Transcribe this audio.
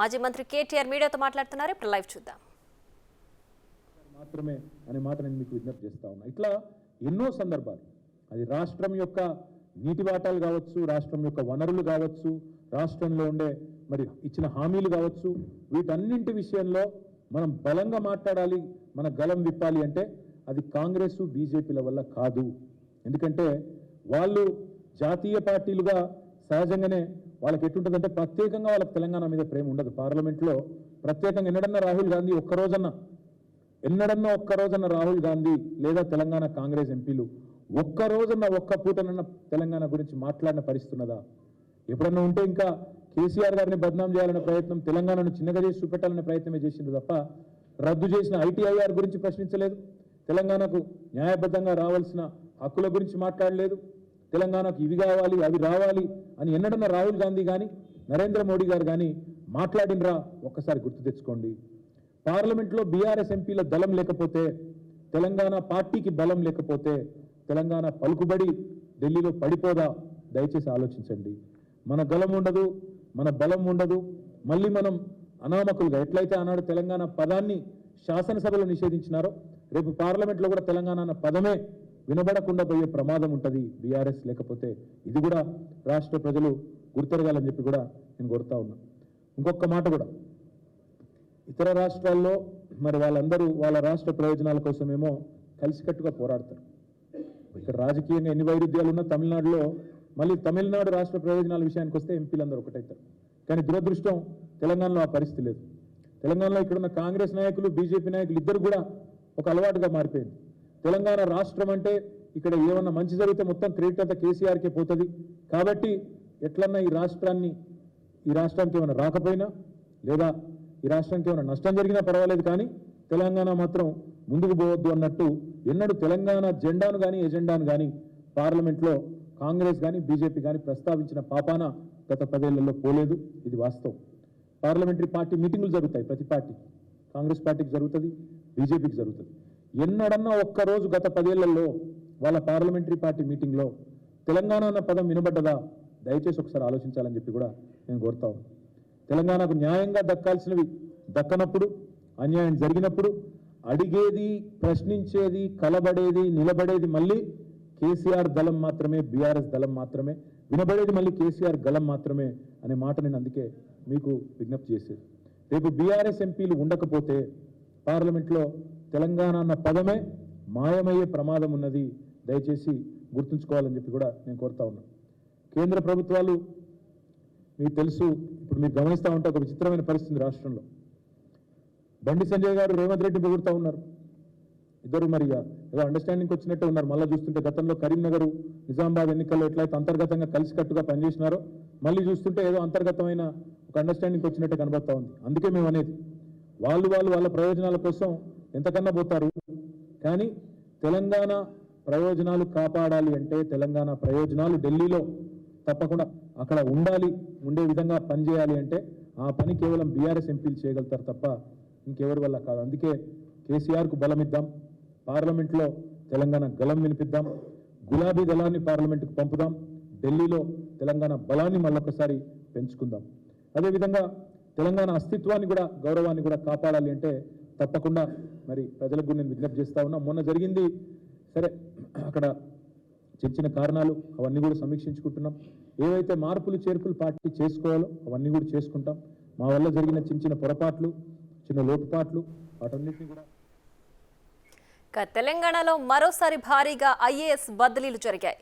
మాజీ మంత్రి కేటీఆర్ మీడియాతో మాట్లాడుతున్నారు. ఇప్పుడు లైవ్ చూద్దాం. మాత్రమే అనే మాట నేను మీకు విజ్ఞప్తి చేస్తా ఉన్నా. ఇట్లా ఎన్నో సందర్భాలు, అది రాష్ట్రం యొక్క నీటి వాటాలు కావచ్చు, రాష్ట్రం యొక్క వనరులు కావచ్చు, రాష్ట్రంలో ఉండే మరి ఇచ్చిన హామీలు కావచ్చు, వీటన్నింటి విషయంలో మనం బలంగా మాట్లాడాలి, మన గలం విప్పాలి అంటే అది కాంగ్రెస్ బీజేపీల వల్ల కాదు. ఎందుకంటే వాళ్ళు జాతీయ పార్టీలుగా సహజంగానే వాళ్ళకి ఎట్టుంటుందంటే ప్రత్యేకంగా వాళ్ళకి తెలంగాణ మీద ప్రేమ ఉండదు. పార్లమెంట్లో ప్రత్యేకంగా ఎన్నడన్నా రాహుల్ గాంధీ ఒక్కరోజన్న రాహుల్ గాంధీ లేదా తెలంగాణ కాంగ్రెస్ ఎంపీలు ఒక్క పూటనన్న తెలంగాణ గురించి మాట్లాడిన పరిస్థితి ఉన్నదా? ఎప్పుడన్నా ఉంటే ఇంకా కేసీఆర్ గారిని బద్నాం చేయాలనే ప్రయత్నం, తెలంగాణను చిన్నగా చేసి చూపెట్టాలనే ప్రయత్నమే చేసింది తప్ప రద్దు చేసిన ఐటీఐఆర్ గురించి ప్రశ్నించలేదు, తెలంగాణకు న్యాయబద్ధంగా రావాల్సిన హక్కుల గురించి మాట్లాడలేదు, తెలంగాణకు ఇవి కావాలి అవి రావాలి అని ఎన్నడన్నా రాహుల్ గాంధీ కానీ నరేంద్ర మోడీ గారు కానీ మాట్లాడినరా? ఒక్కసారి గుర్తు తెచ్చుకోండి. పార్లమెంట్లో బీఆర్ఎస్ ఎంపీల దళం లేకపోతే, తెలంగాణ పార్టీకి బలం లేకపోతే తెలంగాణ పలుకుబడి ఢిల్లీలో పడిపోదా? దయచేసి ఆలోచించండి. మన గలం ఉండదు, మన బలం ఉండదు. మళ్ళీ మనం అనామకులుగా ఎట్లయితే ఆనాడు తెలంగాణ పదాన్ని శాసనసభలో నిషేధించినారో రేపు పార్లమెంట్లో కూడా తెలంగాణ అన్న పదమే వినబడకుండా పోయే ప్రమాదం ఉంటుంది బీఆర్ఎస్ లేకపోతే. ఇది కూడా రాష్ట్ర ప్రజలు గుర్తెరగాలని చెప్పి కూడా నేను కోరుతా ఉన్నా. ఇంకొక మాట కూడా, ఇతర రాష్ట్రాల్లో మరి వాళ్ళందరూ వాళ్ళ రాష్ట్ర ప్రయోజనాల కోసమేమో కలిసికట్టుగా పోరాడతారు. ఇక్కడ రాజకీయంగా ఎన్ని వైరుధ్యాలు ఉన్నా తమిళనాడులో మళ్ళీ తమిళనాడు రాష్ట్ర ప్రయోజనాల విషయానికి వస్తే ఎంపీలందరూ ఒకటవుతారు. కానీ దురదృష్టం తెలంగాణలో ఆ పరిస్థితి లేదు. తెలంగాణలో ఇక్కడున్న కాంగ్రెస్ నాయకులు, బీజేపీ నాయకులు ఇద్దరు కూడా ఒక అలవాటుగా మారిపోయింది. తెలంగాణ రాష్ట్రం అంటే ఇక్కడ ఏమన్నా మంచి జరిగితే మొత్తం క్రెడిట్ అంతా కేసీఆర్కే పోతుంది కాబట్టి ఎట్లన్నా ఈ రాష్ట్రానికి ఏమైనా రాకపోయినా లేదా ఈ రాష్ట్రానికి ఏమైనా నష్టం జరిగినా పర్వాలేదు కానీ తెలంగాణ మాత్రం ముందుకు పోవద్దు అన్నట్టు ఎన్నడూ తెలంగాణ జెండాను కానీ ఎజెండాను కానీ పార్లమెంట్లో కాంగ్రెస్ కానీ బీజేపీ కానీ ప్రస్తావించిన పాపాన గత 10 ఏళ్లలో పోలేదు. ఇది వాస్తవం. పార్లమెంటరీ పార్టీ మీటింగులు జరుగుతాయి, ప్రతి పార్టీ, కాంగ్రెస్ పార్టీకి జరుగుతుంది, బీజేపీకి జరుగుతుంది. ఎన్నడన్నా ఒక్కరోజు గత 10 ఏళ్లలో వాళ్ళ పార్లమెంటరీ పార్టీ మీటింగ్లో తెలంగాణ అన్న పదం వినబడ్డదా? దయచేసి ఒకసారి ఆలోచించాలని చెప్పి కూడా నేను కోరుతా ఉన్నాను. తెలంగాణకు న్యాయంగా దక్కాల్సినవి దక్కనప్పుడు, అన్యాయం జరిగినప్పుడు అడిగేది, ప్రశ్నించేది, కలబడేది, నిలబడేది మళ్ళీ కేసీఆర్ దళం మాత్రమే, బీఆర్ఎస్ దళం మాత్రమే, వినబడేది మళ్ళీ కేసీఆర్ గళం మాత్రమే అనే మాట నేను అందుకే మీకు విజ్ఞప్తి చేసేది. రేపు బీఆర్ఎస్ ఎంపీలు ఉండకపోతే పార్లమెంట్లో తెలంగాణ అన్న పదమే మాయమయ్యే ప్రమాదం ఉన్నది. దయచేసి గుర్తుంచుకోవాలని చెప్పి కూడా నేను కోరుతా ఉన్నాను. కేంద్ర ప్రభుత్వాలు మీకు తెలుసు, ఇప్పుడు మీరు గమనిస్తూ ఉంటే ఒక విచిత్రమైన పరిస్థితి రాష్ట్రంలో. బండి సంజయ్ గారు రేవంత్ రెడ్డి పొగుడుతూ ఉన్నారు. ఇద్దరు మరి ఏదో అండర్స్టాండింగ్కి వచ్చినట్టే ఉన్నారు. మళ్ళీ చూస్తుంటే గతంలో కరీంనగర్, నిజామాబాద్ ఎన్నికల్లో ఎట్లయితే అంతర్గతంగా కలిసికట్టుగా పనిచేసినారో మళ్ళీ చూస్తుంటే ఏదో అంతర్గతమైన ఒక అండర్స్టాండింగ్కి వచ్చినట్టే కనబడతా ఉంది. అందుకే మేము అనేది వాళ్ళ ప్రయోజనాల కోసం ఎంతకన్నా పోతారు. కానీ తెలంగాణ ప్రయోజనాలు కాపాడాలి అంటే, తెలంగాణ ప్రయోజనాలు ఢిల్లీలో తప్పకుండా అక్కడ ఉండే విధంగా పనిచేయాలి అంటే ఆ పని కేవలం బీఆర్ఎస్ ఎంపీలు చేయగలుగుతారు తప్ప ఇంకెవరి వల్ల కాదు. అందుకే కేసీఆర్కు బలం ఇద్దాం, పార్లమెంట్లో తెలంగాణ గలం వినిపిద్దాం, గులాబీ దళాన్ని పార్లమెంటుకు పంపుదాం, ఢిల్లీలో తెలంగాణ బలాన్ని మళ్ళొకసారి పెంచుకుందాం. అదేవిధంగా తెలంగాణ అస్తిత్వాన్ని కూడా, గౌరవాన్ని కూడా కాపాడాలి అంటే తప్పకుండా మరి ప్రజలకు నేను విజ్ఞప్తి చేస్తా ఉన్నా. మొన్న జరిగింది సరే, అక్కడ చిన్న కారణాలు అవన్నీ కూడా సమీక్షించుకుంటున్నాం. ఏవైతే మార్పులు చేర్పులు పార్టీ చేసుకోవాలో అవన్నీ కూడా చేసుకుంటాం. మా వల్ల జరిగిన చిన్న పొరపాట్లు, చిన్న లోటుపాట్లు వాటన్నిటిని కూడా. తెలంగాణలో మరోసారి భారీగా ఐఏఎస్ బదిలీలు జరిగాయి.